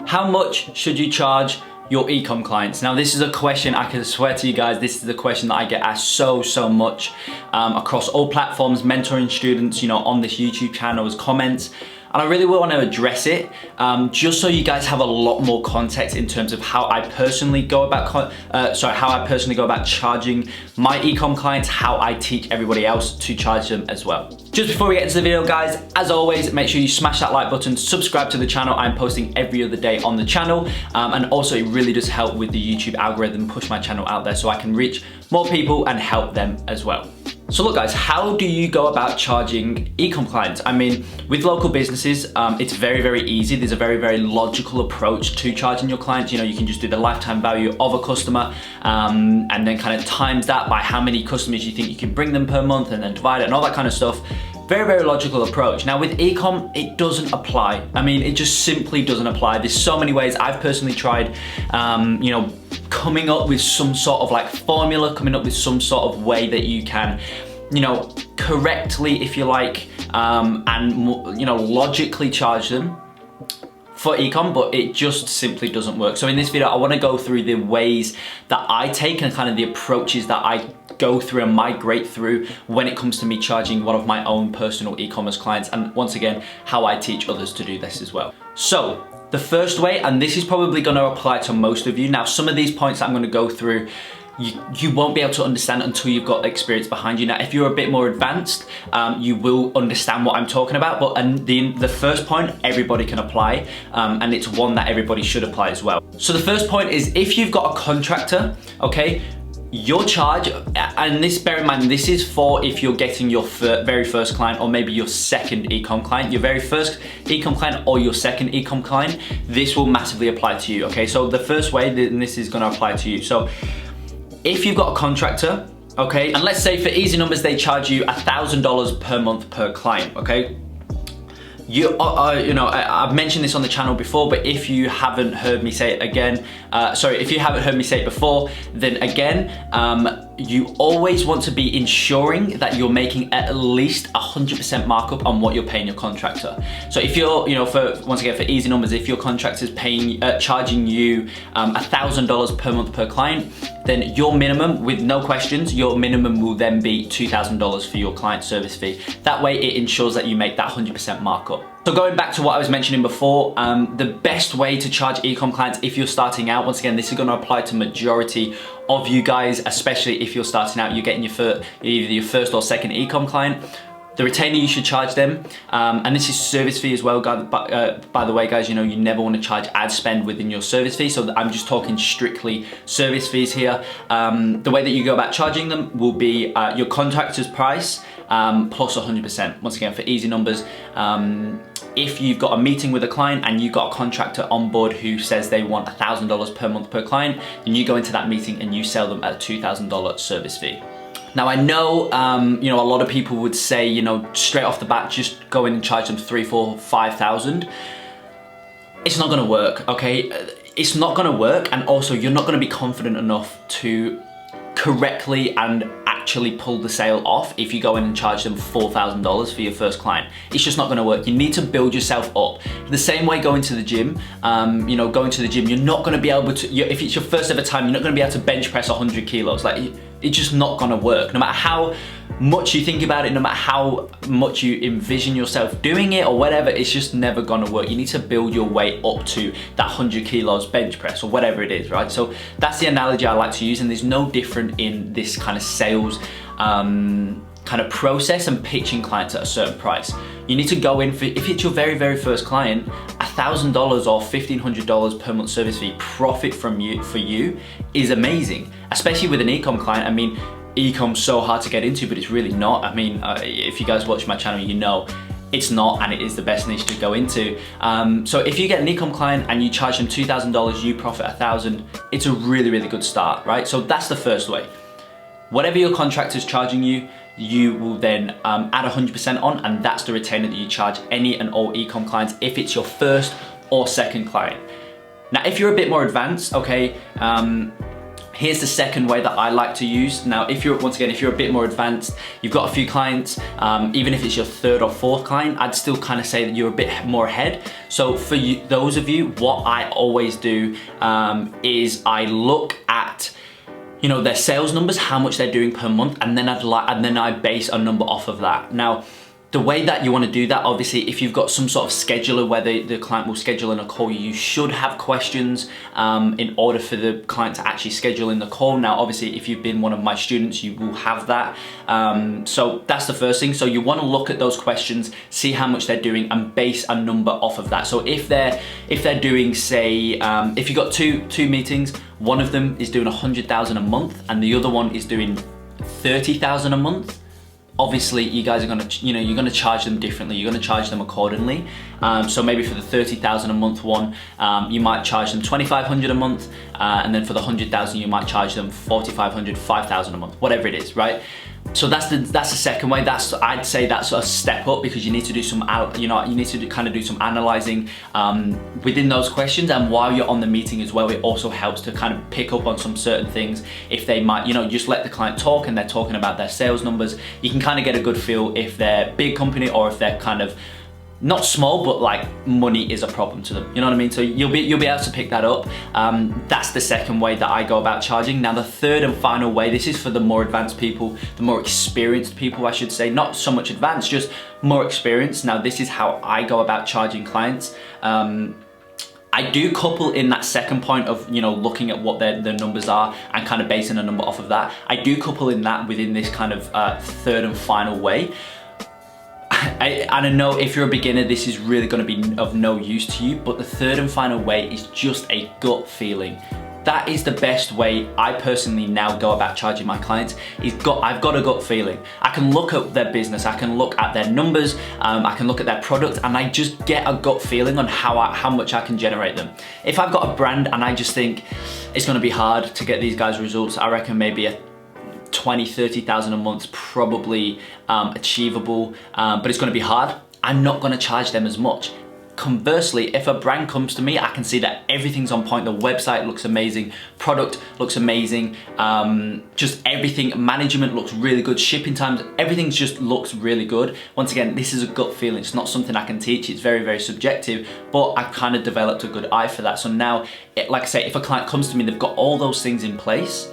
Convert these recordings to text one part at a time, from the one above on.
How much should you charge your Ecomm clients? Now, this is a question, I can swear to you guys, this is a question that I get asked so much across all platforms, mentoring students, you know, on this YouTube channel as comments. And I really want to address it, just so you guys have a lot more context in terms of how I personally go about, charging my Ecomm clients, how I teach everybody else to charge them as well. Just before we get into the video, guys, as always, make sure you smash that like button, subscribe to the channel. I'm posting every other day on the channel, and also it really does help with the YouTube algorithm, push my channel out there so I can reach more people and help them as well. So look, guys, how do you go about charging Ecomm clients? I mean, with local businesses, it's very easy. There's a very logical approach to charging your clients. You know, you can just do the lifetime value of a customer, and then kind of times that by how many customers you think you can bring them per month, and then divide it and all that kind of stuff. Very logical approach. Now with Ecomm, it doesn't apply. I mean, it just simply doesn't apply. There's so many ways. I've personally tried, you know, coming up with some sort of like formula, coming up with some sort of way that you can, you know, correctly, if you like, and, you know, logically charge them for Ecomm, but it just simply doesn't work. So in this video, I want to go through the ways that I take and kind of the approaches that I go through and migrate through when it comes to me charging one of my own personal e-commerce clients, and once again, how I teach others to do this as well. So the first way, and this is probably going to apply to most of you. Now, some of these points that I'm going to go through, you won't be able to understand until you've got experience behind you. Now, if you're a bit more advanced, you will understand what I'm talking about, but the first point, everybody can apply, and it's one that everybody should apply as well. So the first point is, if you've got a contractor, okay, your charge, and this, bear in mind, this is for if you're getting your very first client, or maybe your second Ecomm client, your very first Ecomm client or your second Ecomm client, this will massively apply to you, okay? So the first way, and this is gonna apply to you. So if you've got a contractor, okay, and let's say for easy numbers, they charge you $1,000 per month per client, okay? You know, I've mentioned this on the channel before, but if you haven't heard me say it again, if you haven't heard me say it before, then again, you always want to be ensuring that you're making at least 100% markup on what you're paying your contractor. So if you're, you know, once again, for easy numbers, if your contractor's charging you $1,000 per month per client, then your minimum, with no questions, your minimum will then be $2,000 for your client service fee. That way it ensures that you make that 100% markup. So going back to what I was mentioning before, the best way to charge Ecomm clients if you're starting out, once again, this is going to apply to majority of you guys, especially if you're starting out, you're getting either your first or second Ecomm client. The retainer, you should charge them, and this is service fee as well. By the way, guys, you know, you never want to charge ad spend within your service fee, so I'm just talking strictly service fees here. The way that you go about charging them will be your contractor's price plus 100%. Once again, for easy numbers, if you've got a meeting with a client and you've got a contractor on board who says they want $1,000 per month per client, then you go into that meeting and you sell them at a $2,000 service fee. Now I know, you know, a lot of people would say, you know, straight off the bat, just go in and charge them $3,000, $4,000, $5,000. It's not gonna work, okay? It's not gonna work, and also you're not gonna be confident enough to correctly and actually pull the sale off if you go in and charge them $4,000 for your first client. It's just not gonna work. You need to build yourself up. The same way going to the gym, you know, going to the gym, you're not gonna be able to, if it's your first ever time, you're not gonna be able to bench press 100 kilos. Like, it's just not gonna work. No matter how much you think about it, no matter how much you envision yourself doing it or whatever, it's just never gonna work. You need to build your way up to that 100 kilos bench press or whatever it is, right? So that's the analogy I like to use, and there's no different in this kind of sales kind of process and pitching clients at a certain price. You need to go in for, if it's your very first client, $1,000 or $1,500 per month service fee profit for you is amazing, especially with an Ecomm client. I mean, Ecomm's so hard to get into, but it's really not. I mean, if you guys watch my channel, you know it's not, and it is the best niche to go into. So if you get an Ecomm client and you charge them $2,000, you profit $1,000, it's a really good start, right? So that's the first way. Whatever your contractor's charging you, you will then add 100% on, and that's the retainer that you charge any and all Ecomm clients if it's your first or second client. Now, if you're a bit more advanced, okay, Here's the second way that I like to use. Now, if you're, once again, if you're a bit more advanced, you've got a few clients, even if it's your third or fourth client, I'd still kind of say that you're a bit more ahead. So for you, those of you, what I always do is I look at, you know, their sales numbers, how much they're doing per month, and then I base a number off of that. Now, the way that you want to do that, obviously, if you've got some sort of scheduler where the client will schedule in a call, you should have questions in order for the client to actually schedule in the call. Now, obviously, if you've been one of my students, you will have that. So that's the first thing. So you want to look at those questions, see how much they're doing, and base a number off of that. So if they're doing, say, if you've got two meetings, one of them is doing 100,000 a month, and the other one is doing 30,000 a month. Obviously, you guys are gonna, you know, you're gonna charge them differently. You're gonna charge them accordingly. So maybe for the 30,000 a month one, you might charge them 2,500 a month, and then for the 100,000, you might charge them 4,500, 5,000 a month, whatever it is, right? So that's the second way. I'd say that's a step up, because you need to do some, you need to kind of do some analyzing within those questions, and while you're on the meeting as well, it also helps to kind of pick up on some certain things. If they might, you know, just let the client talk and they're talking about their sales numbers, you can kind of get a good feel if they're a big company or if they're kind of not small, but like money is a problem to them. You know what I mean? So you'll be able to pick that up. That's the second way that I go about charging. Now, the third and final way, this is for the more advanced people, the more experienced people, I should say. Not so much advanced, just more experienced. Now, this is how I go about charging clients. I do couple in that second point of, you know, looking at what their numbers are and kind of basing a number off of that. I do couple in that within this kind of third and final way. I know if you're a beginner, this is really going to be of no use to you, but the third and final way is just a gut feeling. That is the best way I personally now go about charging my clients. I've got a gut feeling. I can look at their business, I can look at their numbers, I can look at their product, and I just get a gut feeling on how much I can generate them. If I've got a brand and I just think it's going to be hard to get these guys results, I reckon maybe a 20, 30,000 a month, probably achievable, but it's going to be hard. I'm not going to charge them as much. Conversely, if a brand comes to me, I can see that everything's on point. The website looks amazing, product looks amazing, just everything, management looks really good, shipping times, everything just looks really good. Once again, this is a gut feeling. It's not something I can teach. It's very, very subjective, but I've kind of developed a good eye for that. So now, like I say, if a client comes to me, they've got all those things in place,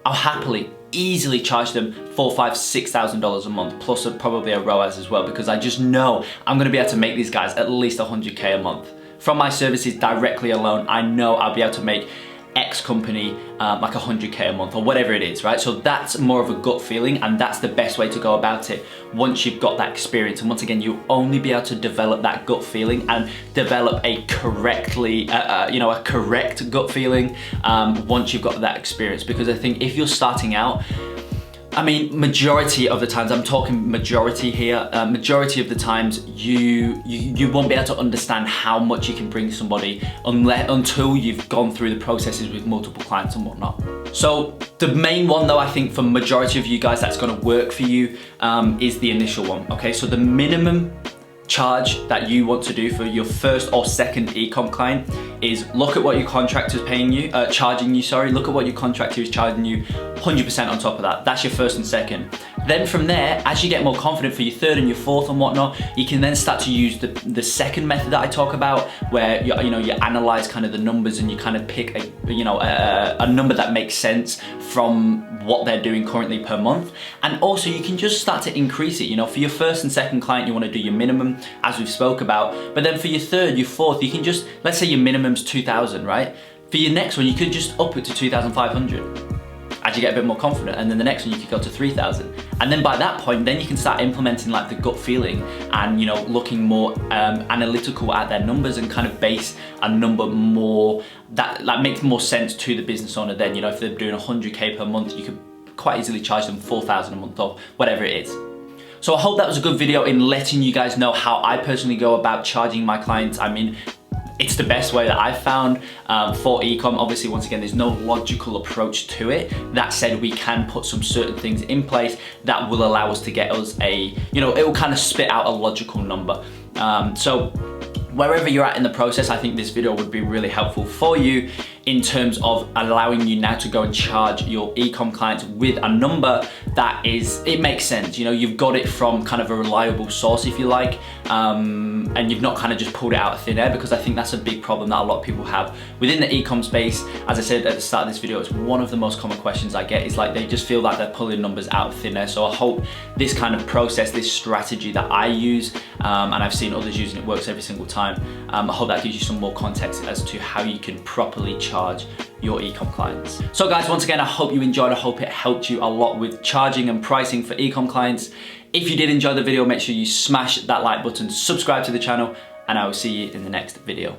I'll happily, easily charge them $4,000, $5,000, $6,000 a month, plus probably a ROAS as well, because I just know I'm gonna be able to make these guys at least 100K a month. From my services directly alone, I know I'll be able to make X company like 100K a month or whatever it is, right? So that's more of a gut feeling, and that's the best way to go about it once you've got that experience. And once again, you'll only be able to develop that gut feeling and develop a correctly, a correct gut feeling once you've got that experience. Because I think if you're starting out, I mean, majority of the times, I'm talking majority here, majority of the times you won't be able to understand how much you can bring somebody until you've gone through the processes with multiple clients and whatnot. So the main one though, I think for majority of you guys that's gonna work for you is the initial one, okay? So the minimum charge that you want to do for your first or second Ecomm client is look at what your contractor is paying you, look at what your contractor is charging you, 100% on top of that. That's your first and second. Then from there, as you get more confident for your third and your fourth and whatnot, you can then start to use the second method that I talk about, where you analyze kind of the numbers and you kind of pick a number that makes sense from what they're doing currently per month. And also you can just start to increase it. For your first and second client, you want to do your minimum, as we've spoke about. But then for your third, your fourth, you can just, let's say your minimum's 2,000, right? For your next one, you could just up it to 2,500 as you get a bit more confident. And then the next one, you could go to 3,000. And then by that point, then you can start implementing like the gut feeling and, looking more analytical at their numbers and kind of base a number more that makes more sense to the business owner. Then, if they're doing 100K per month, you could quite easily charge them 4,000 a month or whatever it is. So I hope that was a good video in letting you guys know how I personally go about charging my clients. I mean, it's the best way that I've found for Ecomm. Obviously, once again, there's no logical approach to it. That said, we can put some certain things in place that will allow us to get us it will kind of spit out a logical number. So Wherever you're at in the process, I think this video would be really helpful for you in terms of allowing you now to go and charge your Ecomm clients with a number that it makes sense. You know, you've got it from kind of a reliable source, if you like, and you've not kind of just pulled it out of thin air, because I think that's a big problem that a lot of people have within the Ecomm space. As I said at the start of this video, it's one of the most common questions I get, is like they just feel like they're pulling numbers out of thin air. So I hope this kind of process, this strategy that I use, and I've seen others using it, works every single time. I hope that gives you some more context as to how you can properly charge your Ecomm clients. So guys, once again, I hope you enjoyed. I hope it helped you a lot with charging and pricing for Ecomm clients. If you did enjoy the video, make sure you smash that like button, subscribe to the channel, and I will see you in the next video.